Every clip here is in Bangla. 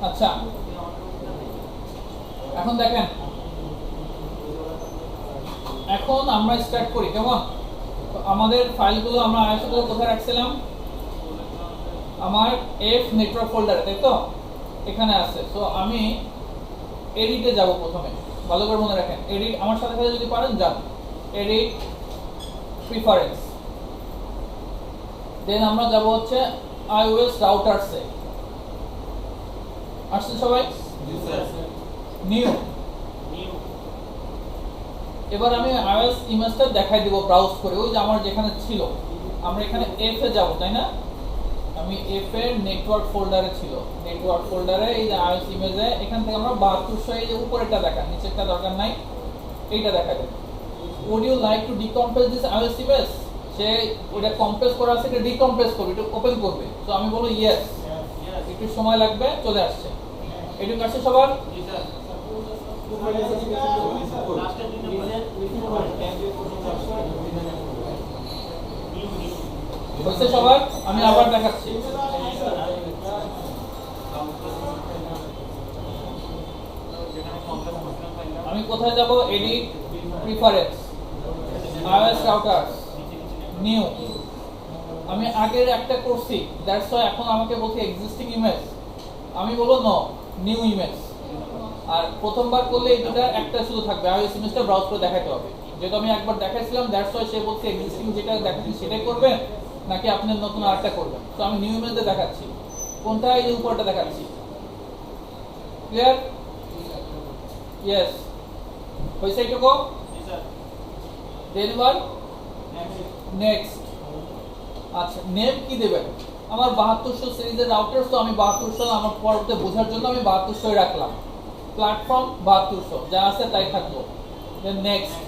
আচ্ছা, এখন দেখেন, এখন আমরা স্টার্ট করি কেমন। আমাদের ফাইলগুলো আমরা আইএসও কোথায় রাখছিলাম? আমার এফ নেটওয়ার্ক ফোল্ডারে, তাই তো? এখানে আছে। তো আমি এডিটে যাব প্রথমে, ভালো করে মনে রাখেন। এডিট আমার সাথে সাথে যদি পারেন যান, এডিট প্রিফারেন্স, দেন আমরা যাব হচ্ছে iOS রাউটারসে। আসছে সবাই? নিউ। এবার আমি iOS ইমেজটা দেখাই দিব ব্রাউজ করে, ওই যে আমার যেখানে ছিল। আমরা এখানে এফ এ যাব, তাই না? আমি এফ এর নেটওয়ার্ক ফোল্ডারে ছিল, নেটওয়ার্ক ফোল্ডারে এই যে iOS ইমেজে, এখান থেকে আমরা 7200, এই যে উপরেরটা দেখান, নিচেরটা দরকার নাই, এইটা দেখাবেন। would you like to decompress this iOS image? সে ওটা কম্প্রেস করা আছে, এটা ডিকম্প্রেস করবে, এটা ওপেন করবে। তো আমি বলবো ইয়েস, একটু সময় লাগবে, চলে আসছে। এটুকু আসছে সবার? হচ্ছে সবার? আমি আবার দেখাচ্ছি। আমি কোথায় যাব? Edit preference, iOS routers, new. আমি আগের একটা করছি, দ্যাটস ওয়াই এখন আমাকে বলছে এক্সিস্টিং ইমেজ। আমি বলবো নো, নিউ ইমেজ। আর প্রথমবার করলে এই দুটা একটা শুধু থাকবে, iOS ইমেজটা ব্রাউজ করে দেখাতে হবে। যেহেতু আমি একবার দেখাইছিলাম, দ্যাটস ওয়াই সে বলছে এক্সিস্টিং যেটা দেখাচ্ছি সেটাই করবেন নাকি আপনি নতুন আরেকটা করবেন। তো আমি নিউ ইমেজে দেখাচ্ছি। কোনটা? এই যে উপরটা দেখাচ্ছি। ক্লিয়ার? ইয়েস। হয়েছে এইটুকু? দেন এবার নেক্সট। আচ্ছা, নেম কি দেবেন? আমার 7200 সিরিজের রাউটার, তো আমি 7200 আমার পরবর্তী বোঝার জন্য আমি 7200 রাখলাম। প্ল্যাটফর্ম 7200, যা আছে তাই থাকলো। Then next.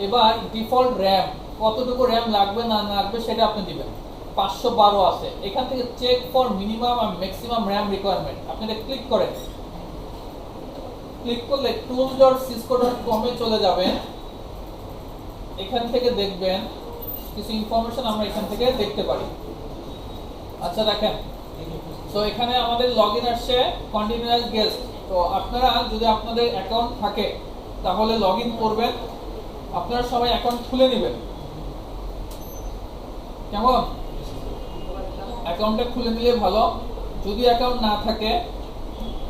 এবার ডিফল্ট র্যাম, কতটুকু র্যাম লাগবে না লাগবে সেটা আপনি দিবেন। 512 আছে। এখান থেকে চেক ফর মিনিমাম আর ম্যাক্সিমাম র্যাম রিকোয়ারমেন্ট, আপনি এটা ক্লিক করেন। ক্লিক করলে tools.cisco.com এ চলে যাবেন। এখান থেকে দেখবেন কিছু ইনফরমেশন আমরা এখান থেকে দেখতে পারি। আচ্ছা দেখেন, তো এখানে আমাদের লগইন আসছে কন্টিনিউয়াস গেস্ট। তো আপনারা যদি আপনাদের অ্যাকাউন্ট থাকে তাহলে লগইন করবেন, আপনারা সবাই অ্যাকাউন্ট খুলে নেবেন, কেমন? অ্যাকাউন্টটা খুলে নিলে ভালো। যদি অ্যাকাউন্ট না থাকে,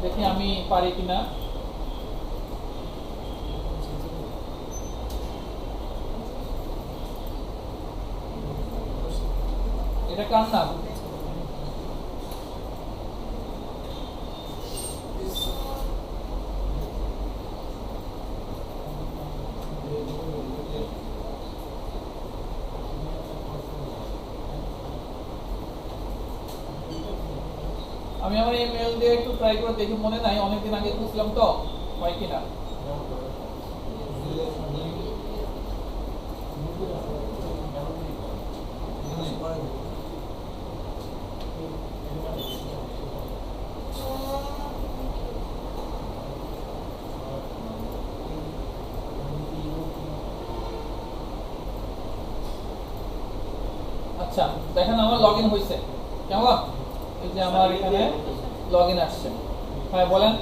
দেখি আমি পারি কিনা। এটা কার নাম? আমি আমার এই মেল দিয়ে একটু ট্রাই করে দেখি, মনে নাই, অনেকদিন আগে খুঁজছিলাম তো, হয় কিনা। আচ্ছা দেখেন, আমার লগইন হয়েছে, কেমন? এই যে আমার এখানে লগইন আসছে। হ্যাঁ বলেন।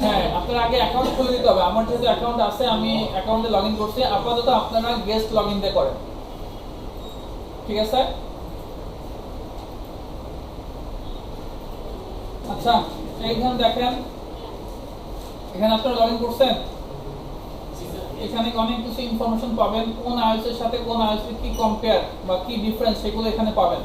হ্যাঁ, আপনার আগে অ্যাকাউন্ট খুলে দিতে হবে। আমার যেহেতু অ্যাকাউন্ট আছে, আমি অ্যাকাউন্টে লগইন করছি। আপাতত আপনারা গেস্ট লগইন দিয়ে করেন, ঠিক আছে? আচ্ছা, এইখানে দেখেন, এখানে আপনারা লগইন করছেন। এখানে অনেক কিছু ইনফরমেশন পাবেন, কোন iOS এর সাথে কোন iOS এর কি কম্পেয়ার বা কি ডিফারেন্স সেগুলো এখানে পাবেন,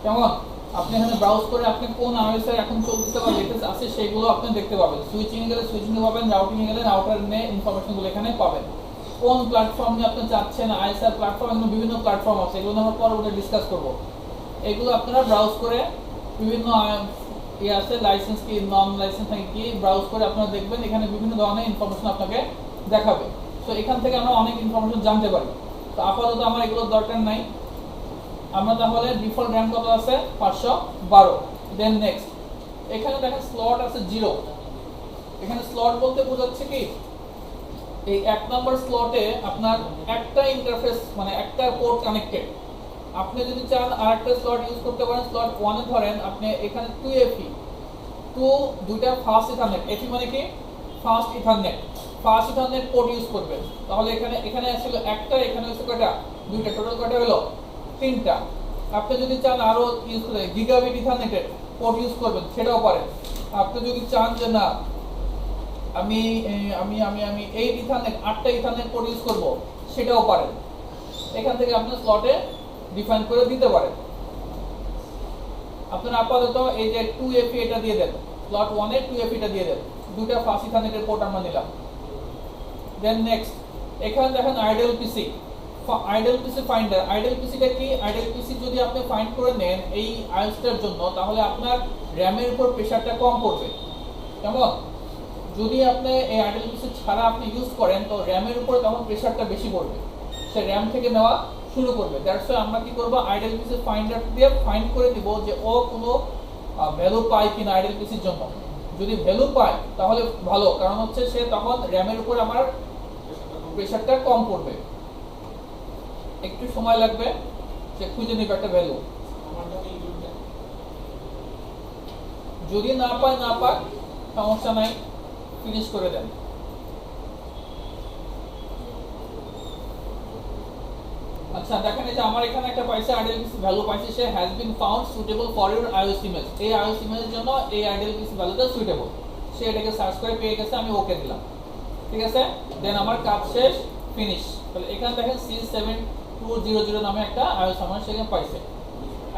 কেমন? আপনি এখানে ব্রাউজ করে আপনি কোন iOS এর এখন চলতেছে বা লেটেস্ট আছে সেগুলো আপনি দেখতে পাবেন। সুইচিং এ গেলে সুইচিং এ পাবেন, রাউটিং এ গেলে রাউটার নিয়ে ইনফরমেশনগুলো এখানে পাবেন। কোন প্ল্যাটফর্ম নিয়ে আপনি চাচ্ছেন, আইএসআর প্ল্যাটফর্ম, এগুলো বিভিন্ন প্ল্যাটফর্ম আছে, এগুলো আমরা পরবর্তীতে ডিসকাস করব। এগুলো আপনারা ব্রাউজ করে বিভিন্ন ইয়ে আছে, লাইসেন্স কি নন লাইসেন্স কি ব্রাউজ করে আপনারা দেখবেন, এখানে বিভিন্ন ধরনের ইনফরমেশন আপনাকে দেখাবে। তো এখান থেকে আমরা অনেক ইনফরমেশন জানতে পারি। তো আপাতত আমার এগুলোর দরকার নাই। আমরা তাহলে ডিফল্ট র্যাম কত আছে? 512। Then next. এখানে দেখেন স্লট আছে 0। এখানে স্লট বলতে বোঝাচ্ছে কি, এই 1 নম্বর স্লটে আপনার একটা ইন্টারফেস, মানে একটা পোর্ট কানেক্টেড, আপনি যদি চান আরেকটা স্লট ইউজ করতে পারেন, স্লট 1 এ ধরেন আপনি এখানে 2FE, দুইটা ফাস্ট ইথারনেট, এফি মানে কি fast ethernet, fast ethernet port use করবেন। তাহলে এখানে ছিল একটা, এখানে হচ্ছে কয়টা, দুইটা, টোটাল কয়টা হলো, তিনটা। আপনি যদি চান আরো ইউজ করে গিগাবিট ইথারনেটের পোর্ট ইউজ করবেন, সেটাও পারেন। আপনি যদি চান যে না আমি আমি আমি আমি 8 ইথারনেট, 8টা ইথারনেট পোর্ট ইউজ করব, সেটাও পারেন। এখান থেকে আপনি স্লটে ডিফাইন করে দিতে পারেন। আপনারা আপাতত এই যে 2FE এটা দিয়ে দেন, স্লট 1 এ 2FE এটা দিয়ে দেন, দুইটা ফাস্ট ইথারনেটের পোর্ট আমরা নিলাম। দেন নেক্সট এখানে দেখেন আইডল পিসি, আইডল পিসি ফাইন্ডার। আইডল পিসিটা কি? আইডল পিসি যদি আপনি ফাইন্ড করে নেন এই আইওএসটার জন্য, তাহলে আপনার র‍্যামের উপর প্রেসারটা কম পড়বে। কেমন? যদি আপনি এই আইডল পিসি ছাড়া আপনি ইউজ করেন, তো র‍্যামের উপর তখন প্রেসারটা বেশি পড়বে, সে র‍্যাম থেকে নেওয়া শুরু করবে। দ্যাটস ওয়াই আমরা কি করব, আইডল পিসি ফাইন্ডার দিয়ে ফাইন্ড করে দিব যে ও কোনো ভ্যালু পায় কিনা আইডল পিসির জন্য। যদি ভ্যালু পায় তাহলে ভালো, কারণ হচ্ছে সে তখন র‍্যামের উপর আমার প্রেসারটা কম পড়বে। একটু সময় লাগবে, সে খুঁজে নেবে একটা ভ্যালু। যদি না পায় সমস্যা নাই, ফিনিশ করে দেন। আচ্ছা দেখেন, এই যে আমার এখানে একটা পাইছে আইডল পিসি ভ্যালু পাইছে, সে has been found suitable for your iOS image. এই আইওএস ইমেজের জন্য এই আইডল পিসি ভ্যালুটা সুটেবল, সে এটাকে সার্চ করে পেয়ে গেছে, আমি ওকে দিলাম। ঠিক আছে, দেন আমার কাজ শেষ, ফিনিশ। তাহলে এখানে দেখেন C7200 নামে একটা আইওএস আমার সেখানে পাইছে।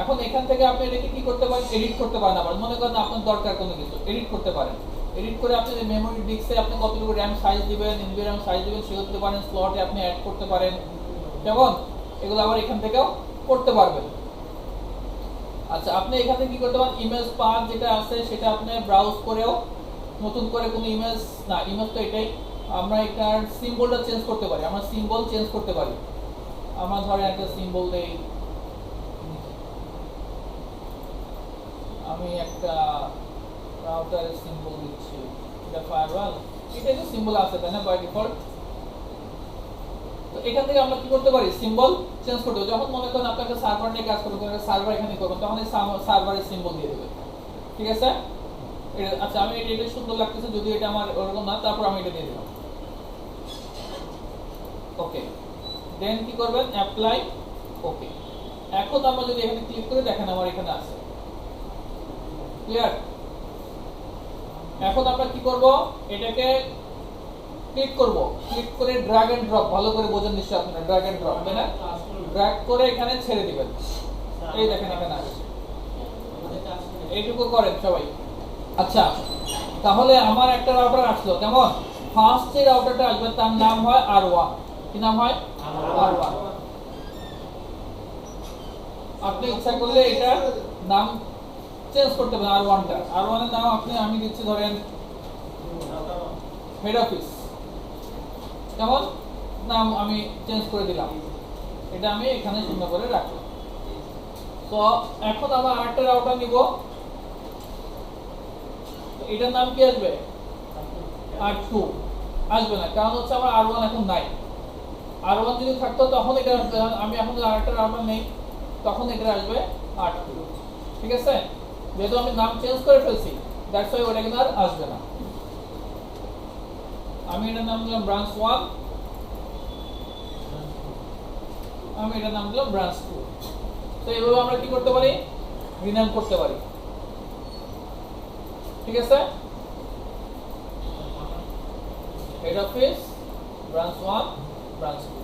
এখন এখান থেকে আপনি এটাকে কি করতে পারেন, এডিট করতে পারেন। আবার মনে করেন আপনার দরকার কোনো কিছু, এডিট করতে পারেন। এডিট করে আপনি যে মেমোরি ডিস্কে আপনি কতটুকু র‍্যাম সাইজ দিবেন, এমবি র‍্যাম সাইজ দিবেন, সেটা করতে পারেন। স্লটে আপনি অ্যাড করতে পারেন, কেমন? এগুলো আবার এখান থেকেও করতে পারবেন। আচ্ছা, আপনি এখান থেকে কি করতে পারেন, ইমেজ পাথ যেটা আছে সেটা আপনি ব্রাউজ করেও নতুন করে কোনো ইমেজ, না ইমেজ তো এটাই, আমরা এটার সিম্বলটা চেঞ্জ করতে পারি। আমরা সিম্বল চেঞ্জ করতে পারি। আমরা ধরে একটা সিম্বল দেই, আমি একটা রাউটারের সিম্বল দিচ্ছি, এটা ফায়ারওয়াল, এটা তো সিম্বল আছে তাই না বাই ডিফল্ট। তো এখান থেকে আমরা কি করতে পারি, সিম্বল চেঞ্জ করতে পারি। যখন মনে করেন আপনাকে সার্ভার নিয়ে কাজ করবেন, সার্ভার এখানে করবেন, তখন এই সার্ভারের সিম্বল দিয়ে দেবেন। ঠিক আছে, আচ্ছা আমি এটা সুন্দর লাগতেছে, যদি এটা আমার ওরকম না, তারপর আমি এটা দিয়ে দিলাম। ওকে, দেন কি করবেন, অ্যাপ্লাই। ওকে, এখন আমরা যদি এখানে ক্লিক করে দেখেন আমার এখানে আছে। ক্লিয়ার? এখন আমরা কি করব, এটাকে ক্লিক করব, ক্লিক করে ড্র্যাগ এন্ড ড্রপ, ভালো করে বোঝেন নিশ্চয়ই আপনারা, ড্র্যাগ এন্ড ড্রপ, তাই না? ড্র্যাগ করে এখানে ছেড়ে দিবেন। এই দেখেন এখানে আছে, এইটুকু করেন সবাই। আচ্ছা, তাহলে আমার একটা রাউটার আসলো, কেমন? ফার্স্ট যে রাউটারটা আসবে তার নাম হয় R1। কি নাম হয়? R1। আপনি ইচ্ছা করলে এটা নাম চেঞ্জ করতে পারেন। R1টা, R1 এর নাম আমি দিচ্ছি ধরেন হেড অফিস, কেমন? নাম আমি চেঞ্জ করে দিলাম, এটা আমি এখানে সুন্দর করে রাখলাম। তো এখন আমরা আরেকটা রাউটার নিব, এটার নাম কি আসবে? R2 আসবে না, কারণ হচ্ছে আমার R1 এখন নাই। R1 যদি থাকতো তখন এটা আসবে, আমি এখন আরেকটা রাউটার নেই, তখন এটা আসবে R2। ঠিক আছে, যেহেতু আমি নাম চেঞ্জ করে ফেলছি, দ্যাটস ওয়াই ওটা কিন্তু আর আসবে না। আমি এটার নাম দিলাম ব্রাঞ্চ 1, আমি এটার নাম দিলাম ব্রাঞ্চ 2। তো এইভাবে আমরা কি করতে পারি, রিনেম করতে পারি। ঠিক আছে, হেড অফিস, ব্রাঞ্চ 1, ব্রাঞ্চ 2।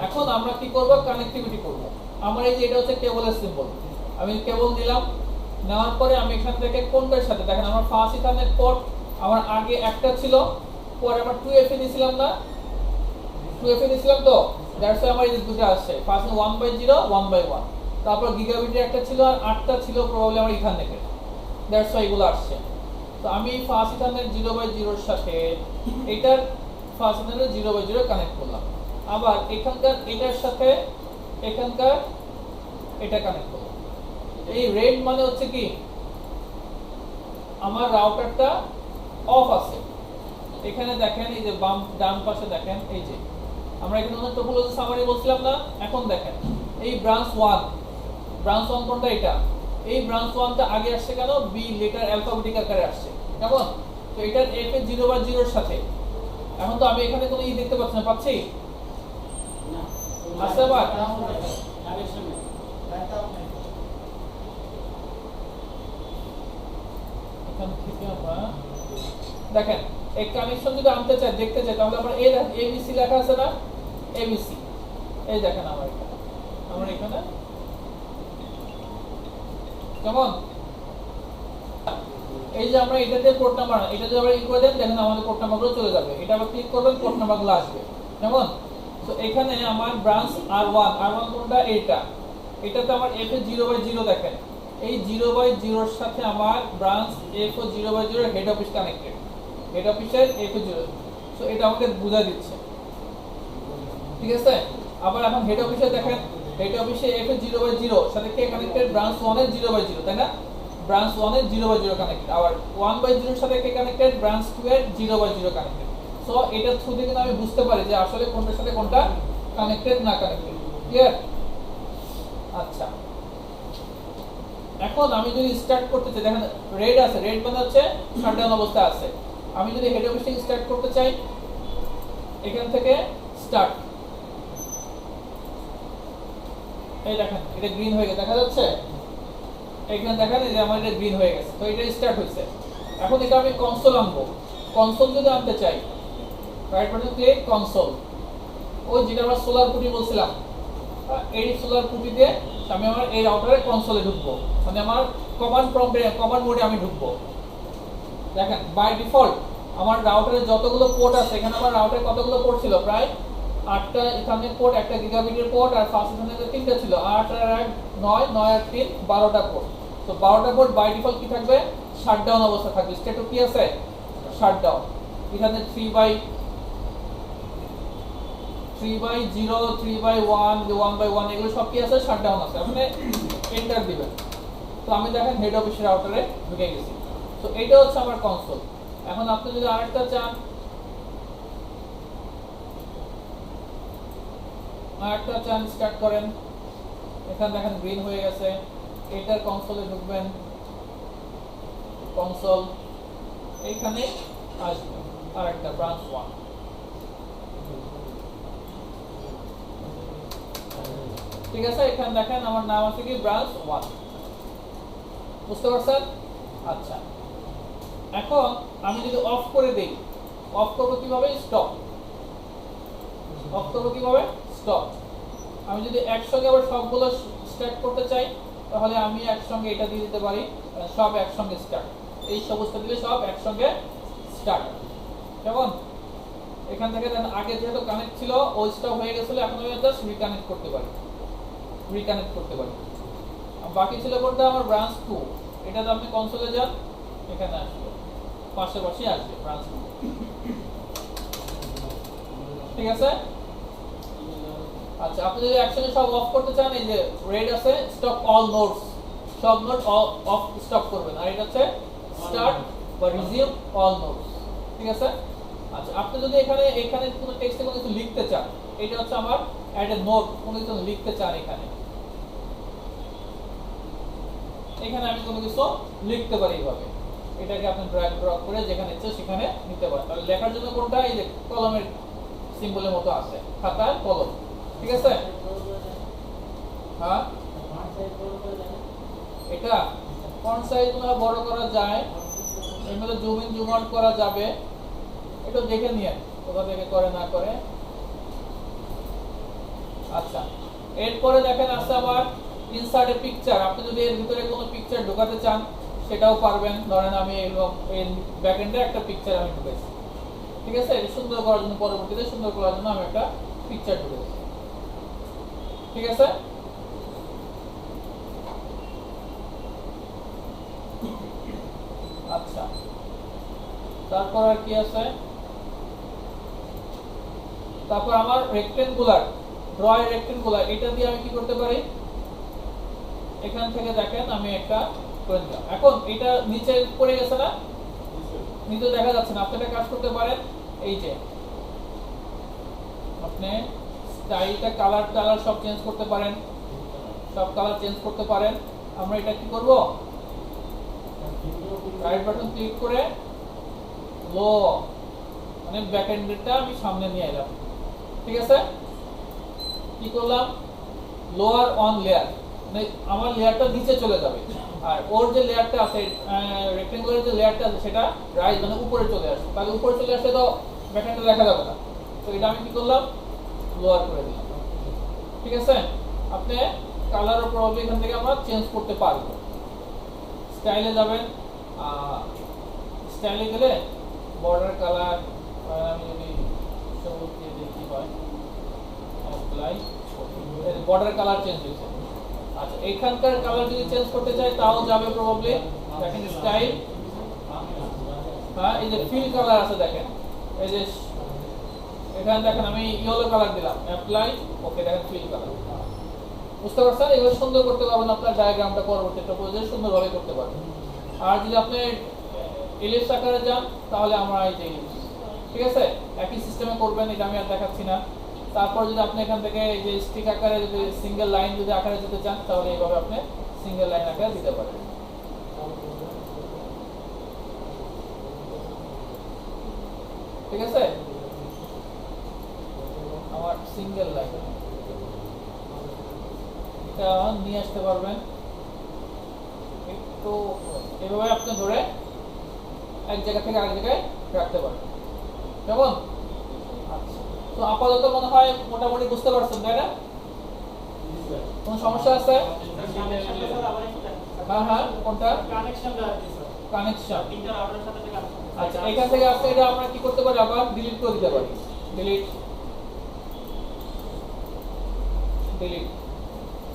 এখন আমরা কি করব, কানেক্টিভিটি করব। আমার এই যে এটা হচ্ছে কেবলের সিম্বল, আমি কেবল দিলাম, নেওয়ার পরে আমি এখান থেকে কোনটার সাথে, দেখেন আমার ফাস্ট ইথারনেট পোর্ট আমার আগে একটা ছিল, পরে আমার 2FE দিয়েছিলাম না, 2FE দিয়েছিলাম, তো দ্যাটস ওয়াই আমার এই দুটো আসছে, ফার্স্ট 1/0, 1/1, তারপর গিগাবিটের একটা ছিল, আর 8টা ছিল প্রবাবলি আমার ইথারনেটের, দ্যাটস ওয়াই এগুলো আসছে। তো আমি ফার্স্ট ইথারনেট 0/0 এর সাথে এটার ফার্স্ট ইথারনেট 0/0 কানেক্ট করলাম, আবার এখানকার এটার সাথে এখানকার এটা কানেক্ট করলাম। এই রেড মানে হচ্ছে কি, আমার রাউটারটা অফ আছে। এখানে দেখেন এই যে বাম ডান পাশে দেখেন, এই যে আমরা এখানে অনেক টোপোলজি সামারি বলছিলাম না, এখন দেখেন এই ব্রাঞ্চ 1 ব্রাঞ্চ 1 কোনটা? এটা। এই ব্রাঞ্চ 1টা আগে আসছে কেন? বি লেটার অ্যালফাবেটিক আকারে আসছে, কেমন? তো এটার এফ এর 0/0 এর সাথে, এখন তো আমি এখানে কোনো ই দেখতে পাচ্ছি না, পাচ্ছি না? আচ্ছা, আবার এখান থেকে আমরা দেখেন এই কানেকশন যদি আনতে চাই, দেখতে চাই, তাহলে আমরা এবিসি লেখা আছে না? এবিসি, এই দেখেন আমার এখানে কেমন? এই যে আমরা এটাতে পোর্ট নাম্বার, এটা যদি আমরা ই করে দেন, দেখেন আমাদের পোর্ট নাম্বারগুলো চলে যাবে। এটা আবার ক্লিক করবেন, পোর্ট নাম্বারগুলো আসবে, কেমন? তো এখানে আমার ব্রাঞ্চ আর1 কোনটা? এটাতে আমার এফ এর 0/0 দেখেন, এই 0/0 এর সাথে আমার ব্রাঞ্চ এফ ও 0/0 হেড অফিস কানেক্টেড, হেড অফিসের এফ এর 0। সো এটা আমাকে বুঝা দিচ্ছে, ঠিক আছে? আবার এখন হেড অফিসে দেখেন, হেড অফিসে এফ এর 0/0 সাথে কে কানেক্টেড? ব্রাঞ্চ 1 এর 0/0, তাই না? ব্রাঞ্চ 1 এর 0/0 কানেক্টেড। আবার 1/0 এর সাথে কে কানেক্টেড? ব্রাঞ্চ 2 এর 0/0 কানেক্টেড। সো এটা থ্রু থেকে আমি বুঝতে পারি যে আসলে কোনটার সাথে কোনটা কানেক্টেড না কানেক্টেড। ক্লিয়ার? আচ্ছা, এখন আমি যদি স্টার্ট করতে চাই, দেখেন রেড আছে, রেড মানে হচ্ছে শাটডাউন অবস্থা আছে। আমি যদি হেড অফিস থেকে স্টার্ট করতে চাই, এখান থেকে স্টার্ট, এই দেখেন এটা গ্রিন হয়ে গেছে, দেখা যাচ্ছে? এখানে দেখেন এই যে আমার এটা গ্রিন হয়ে গেছে, তো এটা স্টার্ট হয়েছে। এখন এটা আমি কনসোল আনবো। কনসোল যদি আনতে চাই, রাইট বাটন ক্লিক, কনসোল, ওই যেটা আমরা সোলার পুটি বলছিলাম, এই সোলার পুটিতে আমি আমার এই রাউটারে কনসোলে ঢুকবো, মানে আমার কমান্ড প্রম্পটে, কমান্ড মোডে আমি ঢুকবো। দেখেন বাই ডিফল্ট আমার রাউটারে যতগুলো পোর্ট আছে, এখানে আমার রাউটারে কতগুলো পোর্ট ছিল? প্রায় 8টা ইথারনেট পোর্ট, একটা গিগাবিটের পোর্ট, আর ফাস্ট ইথারনেটের 3টা ছিল, 8 আর 1 9, 9 আর 3 12টা পোর্ট। তো 12টা পোর্ট বাই ডিফল্ট কি থাকবে? শাটডাউন অবস্থা থাকবে। স্ট্যাটাস কি আছে? শাটডাউন। ইথারনেট 3/0, 3/1, 1/1 এগুলো সব কি আছে? শাটডাউন আছে। আপনি এন্টার দিবেন, তো আমি দেখেন হেড অফিসের রাউটারে ঢুকে গেছি। তো এটা হচ্ছে আমার কনসোল। এখন আপনি যদি আরেকটা চান, স্টার্ট করেন, এখানে দেখেন গ্রিন হয়ে গেছে, এটার কনসোলে ঢুকবেন, কনসোল, এইখানে আসবে আরেকটা ব্রাঞ্চ 1, ঠিক আছে? এখানে দেখেন আমার নাম আছে কি? ব্রাঞ্চ 1, বুঝতে পারছেন? আচ্ছা, এখন আমি যদি অফ করে দেই, অফ করব কিভাবে? স্টপ। অফ করব কিভাবে? স্টপ। আমি যদি একসঙ্গে আবার সবগুলো স্টার্ট করতে চাই, তাহলে আমি একসঙ্গে এটা দিয়ে দিতে পারি, সব একসঙ্গে স্টার্ট, এই সমস্ত দিলে সব একসঙ্গে স্টার্ট, কেমন? এখান থেকে দেন আগে যেহেতু কানেক্ট ছিল, ওই স্টপ হয়ে গেছিল, এখন আমি জাস্ট রিকানেক্ট করতে পারি, বাকি ছিল কোনটা? আমার ব্রাঞ্চ 2। এটাতে আপনি কনসোলে যান, এখানে আসবে, পাশাপাশি আসবে ব্রাঞ্চ 2, ঠিক আছে? আচ্ছা, আপনি যদি একসঙ্গে সব অফ করতে চান, এই যে রেড আছে, স্টপ অল নোডস, সব নোড অফ স্টপ করবেন, আর এটা হচ্ছে স্টার্ট বা রিজিউম অল নোডস, ঠিক আছে? আচ্ছা, আপনি যদি এখানে কোনো টেক্সটে কোনো কিছু লিখতে চান, এটা হচ্ছে আমার অ্যাড এ নোট, কোনো কিছু লিখতে চান, এখানে আমি কোনো কিছু লিখতে পারি এইভাবে, এটাকে আপনি ড্র্যাগ ড্রপ করে যেখানে ইচ্ছে সেখানে নিতে পারেন। তাহলে লেখার জন্য কোনটা? এই যে কলমের সিম্বলের মতো আছে, খাতার কলম, ঠিক আছে? হ্যাঁ, এটা ফন্ট সাইজ বড় করা যায়, এর মধ্যে জুম ইন জুম আউট করা যাবে, এটা দেখে নিয়ে কোথা থেকে করে না করে। আচ্ছা, এরপরে দেখেন আছে আবার ইনসার্ট এ পিকচার। আপনি যদি এর ভিতরে কোনো পিকচার ঢোকাতে চান, সেটাও পারবেন। ধরেন আমি এই ব্যাকএন্ডে একটা পিকচার আমি ঢুকেছি, ঠিক আছে? এটা সুন্দর করার জন্য, পরবর্তীতে সুন্দর করার জন্য আমি একটা পিকচার ঢুকেছি, ঠিক আছে? আচ্ছা, তারপর আর কি আছে? তারপর আমার রেক্টেঙ্গুলার, ড্র এ রেক্টেঙ্গুলার, এটা দিয়ে আমি কি করতে পারি? এখান থেকে দেখেন আমি একটা করে দিলাম। এখন এটা নিচে পড়ে গেছে না? নিচে দেখা যাচ্ছে না। আপনি একটা কাজ করতে পারেন, এই যে আপনি স্টাইলটা, কালার সব চেঞ্জ করতে পারেন, সব কালার চেঞ্জ করতে পারেন। আমরা এটা কি করব, রাইট বাটন ক্লিক করে লো মানে ব্যাক এন্ডটা আমি সামনে নিয়ে এলাম। ঠিক আছে, কি করলাম, লোয়ার অন লেয়ার মানে আমার লেয়ারটা নিচে চলে যাবে, আর ওর যে লেয়ারটা আছে রেক্টেঙ্গুলার যে লেয়ারটা আছে সেটা রাইট মানে উপরে চলে আসবে। তাহলে উপরে চলে আসলে তো ব্যাক এন্ডটা দেখা যাবে না, তো এটা আমি কি করলাম, লোয়ার করে দিলাম। ঠিক আছে, আপনি কালার প্রবাবলি এখান থেকে আমরা চেঞ্জ করতে পারবো। স্টাইলে যাবেন, স্টাইলে গেলে বর্ডার কালার আমি যদি সবুজ দিয়ে দিই কি হয়, অ্যাপ্লাই বর্ডার কালার চেঞ্জ হয়েছে। আচ্ছা, এখানকার কালার যদি চেঞ্জ করতে চাই তাও যাবে প্রবাবলি, দেখেন স্টাইল, হ্যাঁ এই যে ফিল কালার আছে দেখেন, এই যে এখানে দেখেন আমি ইয়েলো কালার দিলাম, অ্যাপ্লাই, ওকে দেখেন ফিল কালার। বুঝতে পারছেন, এগুলো সুন্দর করতে পারবেন আপনার ডায়াগ্রামটা পরবর্তীতে প্রয়োজন সুন্দরভাবে করতে পারবেন। আর যদি আপনি ইলিপস আকারে যান তাহলে আমরা এই যে ইলিপস, ঠিক আছে, একই সিস্টেমে করবেন, এটা আমি আর দেখাচ্ছি না। তারপর যদি আপনি এখান থেকে এই যে স্টিক আকারে যদি সিঙ্গেল লাইন যদি আকারে দিতে চান তাহলে এইভাবে আপনি সিঙ্গেল লাইন আকারে দিতে পারেন। ঠিক আছে, আমার সিঙ্গেল লাইন এটা নিয়ে আসতে পারবেন একটু এভাবে আপনি ধরে এক জায়গা থেকে আরেক জায়গায় রাখতে পারবেন। কেমন? আচ্ছা, তো আপাতত মনে হয় মোটামুটি বুঝতে পারছেন তাই না? কোন সমস্যা আছে? হ্যাঁ হ্যাঁ, কোনটা? কানেকশন। আচ্ছা, এখান থেকে আপনি এটা আমরা কি করতে পারি, আবার ডিলিট করে দিতে পারি। ডিলিট ডিলিট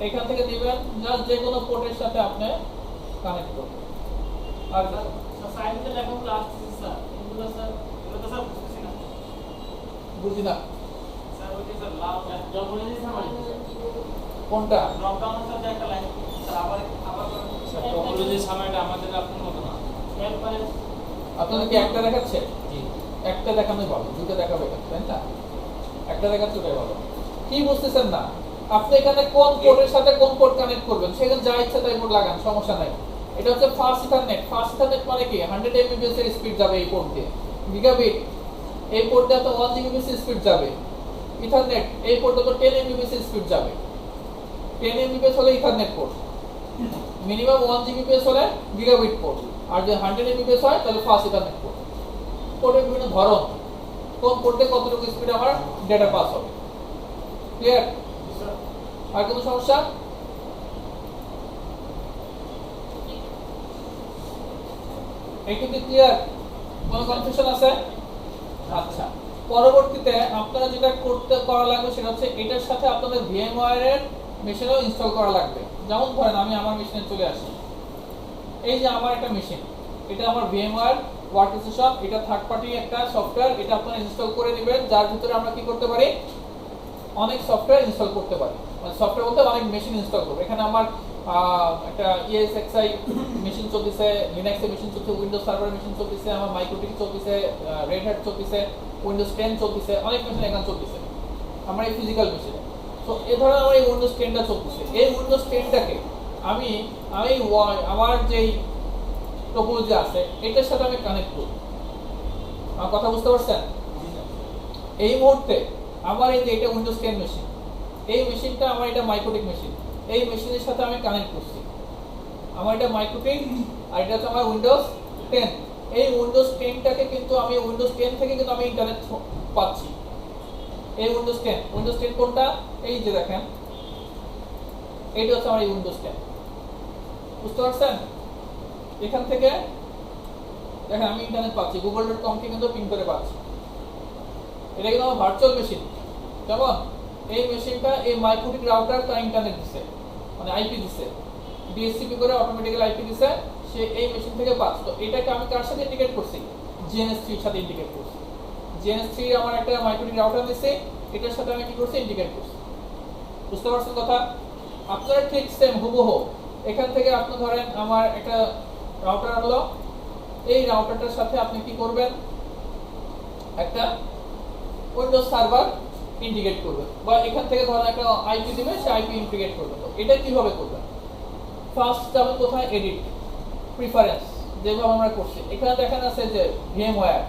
এখান থেকে দিবেন, জাস্ট যে কোনো পোর্টের সাথে আপনি কানেক্ট করবেন। আর সাইডে লেখাগুলো আসছে স্যার, এগুলো স্যার এগুলো তো স্যার বুঝছি না, বুঝি না স্যার। ওই যে স্যার লাভ যখন এই সামান কোনটা ড্রপ ডাউন সাথে একটা লাইন স্যার, আবার স্যার টপোলজি সামানটা আমাদের আপনার মত না, এরপরে আপনাদের কি একটা দেখাচ্ছে? জি, একটা দেখানোই ভালো, দুটো দেখাবে কেন, তাই না? একটা দেখাচ্ছে ওটাই ভালো। কি বুঝতেছেন না? আপনি এখানে কোন পোর্টের সাথে কোন পোর্ট কানেক্ট করবেন সেখানে যা ইচ্ছা তাই পোর্ট লাগান, সমস্যা নাই। এটা হচ্ছে ফাস্ট ইথারনেট। ফাস্ট ইথারনেট মানে কি 100 Mbps এর স্পিড যাবে এই পোর্ট দিয়ে। গিগাবিট এই পোর্ট দিয়ে তো 1 Gbps স্পিড যাবে। ইথারনেট এই পোর্টে তো 10 Mbps স্পিড যাবে। 10 Mbps হলে ইথারনেট পোর্ট, মিনিমাম 1 Gbps হলে গিগাবিট পোর্ট, আর যদি 100 Mbps হয় তাহলে ফাস্ট ইথারনেট পোর্ট। পোর্টের বিভিন্ন ধরন, কোন পোর্টে কতটুকু স্পিড আমার ডেটা পাস হবে। ক্লিয়ার? আর কোনো সমস্যা? এইটুকু কি ক্লিয়ার? কোনো কনফিউশন আছে? আচ্ছা, পরবর্তীতে আপনারা যেটা করা লাগবে সেটা হচ্ছে এটার সাথে আপনাদের VMware এর মেশিনও ইনস্টল করা লাগবে। যেমন ধরেন আমি আমার মেশিনে চলে আসি, এই যে আমার একটা মেশিন, এটা আমার VMware ওয়ার্কস্টেশন, এটা থার্ড পার্টি একটা সফটওয়্যার, এটা আপনারা ইনস্টল করে নেবেন, যার ভিতরে আমরা কি করতে পারি, অনেক সফটওয়্যার ইনস্টল করতে পারি। মানে সফটওয়্যার বলতে অনেক মেশিন ইনস্টল করব। এখানে আমার একটা ESXi মেশিন চলতেছে, লিনাক্স এর মেশিন চলছে, উইন্ডোজ সার্ভার মেশিন চলতেছে, আমার মাইক্রোটিক চলতেছে, রেড হ্যাট চলতেছে, উইন্ডোজ 10 চলতেছে, অনেক মেশিন এখানে চলতেছে আমার এই ফিজিক্যাল মেশিনে। তো এই ধরনের আমার এই উইন্ডোজ 10টা চলতেছে, এই উইন্ডোজ 10টাকে আমি আমার যেই টপোলজি আছে এটার সাথে আমি কানেক্ট করব। আমার কথা বুঝতে পারছেন? এই মুহূর্তে আমার এই যে এটা উইন্ডোজ 10 মেশিন, এই মেশিনটা আমার এটা মাইক্রোটিক মেশিন, এই মেশিনের সাথে আমি কানেক্ট করছি। আমার এটা মাইক্রোটিক আর এটা হচ্ছে আমার উইন্ডোজ 10। এই উইন্ডোজ 10টাকে কিন্তু আমি উইন্ডোজ 10 থেকে কিন্তু আমি ইন্টারনেট পাচ্ছি। এই উইন্ডোজ 10 কোনটা, এই যে দেখেন এইটা হচ্ছে আমার এই উইন্ডোজ 10। বুঝতে পারছেন? এখান থেকে দেখেন আমি ইন্টারনেট পাচ্ছি, google.com কে কিন্তু পিং করে পাচ্ছি। এটা কিন্তু আমার ভার্চুয়াল মেশিন। কেমন? এই মেশিনটা এই মাইক্রোটিক রাউটার তার ইন্টারনেট দিছে, মানে আইপি দিছে, ডিএসসিপি করে অটোমেটিক্যালি আইপি দিছে, সে এই মেশিন থেকে পাচ্ছে। তো এটাকে আমি কার সাথে ইন্টিগ্রেট করছি, GNS3 এর সাথে ইন্টিগ্রেট করছি। GNS3 আমার একটা মাইক্রোটিক রাউটার দিছে, এটার সাথে আমি কি করছি, ইন্টিগ্রেট করছি। বুঝতে পারছেন কথা? আপনারা ঠিক সেম হুবহু এখান থেকে আপনি ধরেন আমার একটা রাউটার হলো, এই রাউটারটার সাথে আপনি কি করবেন, একটা উইন্ডোজ সার্ভার ইন্টিগ্রেট করবে, বা এখান থেকে ধরেন একটা আইপি দিবে, সে আইপি ইন্টিগ্রেট করবে। তো এটা কিভাবে করবে? ফার্স্ট যাবেন কোথায়, এডিট, প্রিফারেন্স, যেভাবে আমরা করছি। এখানে দেখেন আছে যে ভিএমওয়্যার,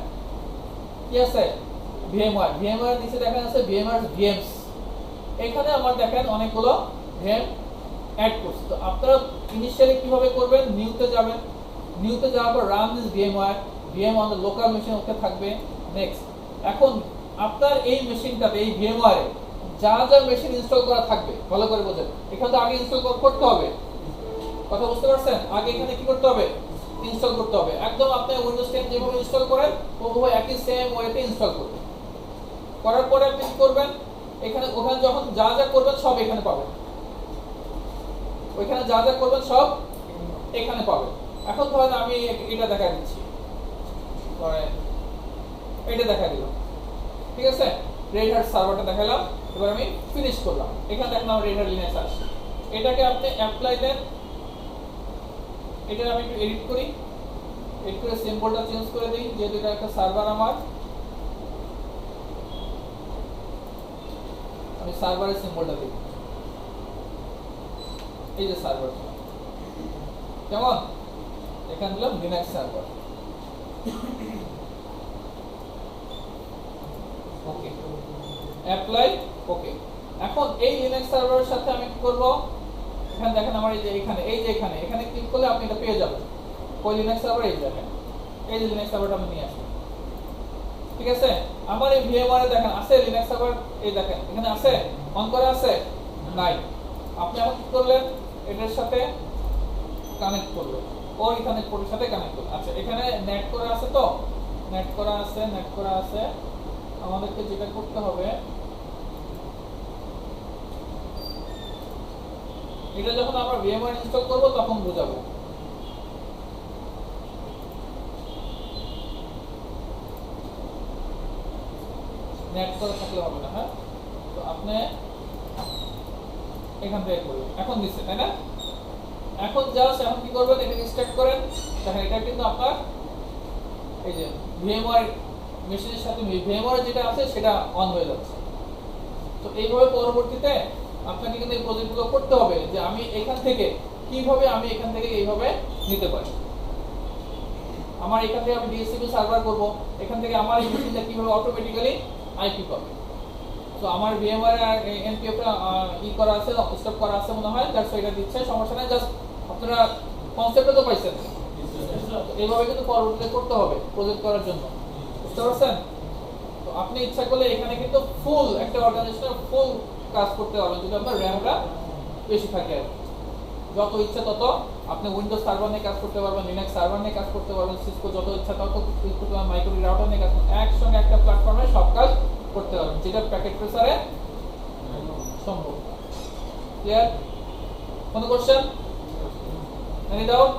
কি আছে, ভিএমওয়্যার নিচে দেখেন আছে ভিএমওয়্যার ভিএমস। এখানে আমার দেখেন অনেকগুলো ভিএম অ্যাড করছি। তো আপনারা ইনিশিয়ালি কিভাবে করবেন, নিউতে যাবেন, নিউতে যাওয়ার পর run this VMware, VM on the local machine ওকে থাকবে। নেক্সট, এখন আপনার এই মেশিনটাতে, এই ভিএমওয়্যারে যা যা মেশিন ইনস্টল করা থাকবে, ভালো করে বোঝেন, এখানে তো আগে ইনস্টল করতে হবে, কথা বুঝতে পারছেন? আগে এখানে কি করতে হবে, ইনস্টল করতে হবে। একদম আপনি উইন্ডোজ 10 যেভাবে ইনস্টল করেন ওভাবে একই সেম ওয়েতে ইনস্টল করবেন। করার পরে আপনি কি করবেন, এখানে ওখানে যখন যা যা করবেন সব এখানে পাবেন, ওইখানে যা যা করবেন সব এখানে পাবেন। এখন ধরেন আমি এটা দেখা দিচ্ছি, ধরেন এটা দেখা দিলাম, ঠিক আছে, রেড হ্যাট সার্ভারটা দেখালাম। এবার আমি ফিনিশ করলাম, এখানে দেখলাম আমার রেড হ্যাট লিনাক্স আসছে। এটাকে আপনি অ্যাপ্লাই দেন, এটা আমি একটু এডিট করি, এডিট করে সিম্বলটা চেঞ্জ করে দিই, যেহেতু এটা একটা সার্ভার আমার, আমি সার্ভারের সিম্বলটা দিই, এই যে সার্ভার, কেমন, এখানে দিলাম লিনাক্স সার্ভার, ওকে, অ্যাপ্লাই, ওকে। এখন এই লিনাক্স সার্ভারের সাথে আমি কি করব, এখানে দেখেন আমার এই যে এখানে, এই যে এখানে এখানে ক্লিক করলে আপনি এটা পেয়ে যাবেন। ওই লিনাক্স সার্ভার, এই দেখেন, এই যে লিনাক্স সার্ভারটা আমি নিয়ে আসি, ঠিক আছে। আমার এই ভিএমওয়্যারে দেখেন আছে লিনাক্স সার্ভার, এই দেখেন এখানে আছে, অন করা আছে, নাই। আপনি এখন কি করলেন, এটার সাথে কানেক্ট করবেন, ওর এখানে পোর্টের সাথে কানেক্ট করবেন। আচ্ছা, এখানে নেট করা আছে, তো নেট করা আছে। আমাদেরকে যেটা করতে হবে, এটা যখন আমরা ভিএমওয়্যার ইনস্টল করব তখন বুঝাবো। নেট করে থাকলে হবে না, হ্যাঁ। তো আপনি এখান থেকে করবেন, এখন দিচ্ছে, তাই না? এখন জাস্ট এখন কি করবেন, এটাকে স্টার্ট করেন। দেখেন এটা কিন্তু আপনার এই যে ভিএমওয়্যার মেশিনের সাথে ভিএমওয়্যার যেটা আছে সেটা অন হয়ে যাচ্ছে। তো এইভাবে পরবর্তীতে আপনাকে কিন্তু এই প্রজেক্টগুলো করতে হবে, যে আমি এখান থেকে কিভাবে আমি এখান থেকে এইভাবে নিতে পারি। আমার এখান থেকে আমি ডিএসসিপি সার্ভার করব, এখান থেকে আমার এই মেশিনটা কিভাবে অটোমেটিক্যালি আইপি পাবে। তো আমার ভিএমওয়্যার আর এনপিএফটা ই করা আছে, স্টপ করা আছে মনে হয়, দ্যাটস এটা দিচ্ছে, সমস্যা নাই। জাস্ট আপনারা কনসেপ্টটা তো পাইছেন, এইভাবে কিন্তু পরবর্তীতে করতে হবে প্রজেক্ট করার জন্য, বুঝতে পারছেন? তো আপনি ইচ্ছা করলে এখানে কিন্তু ফুল একটা অর্গানাইজেশনের ফুল কাজ করতে পারবেন, যদি আপনার র্যামটা বেশি থাকে। যত ইচ্ছা তত আপনি উইন্ডোজ সার্ভার নিয়ে কাজ করতে পারবেন, লিনাক্স সার্ভার নিয়ে কাজ করতে পারবেন, সিসকো যত ইচ্ছা তত ইউজ করতে পারবেন, মাইক্রো রাউটার নিয়ে কাজ করতে, একসঙ্গে একটা প্ল্যাটফর্মে সব কাজ করতে পারবেন, যেটা প্যাকেট ট্রেসারে সম্ভব। ক্লিয়ার? কোনো কোশ্চেন? Any doubt?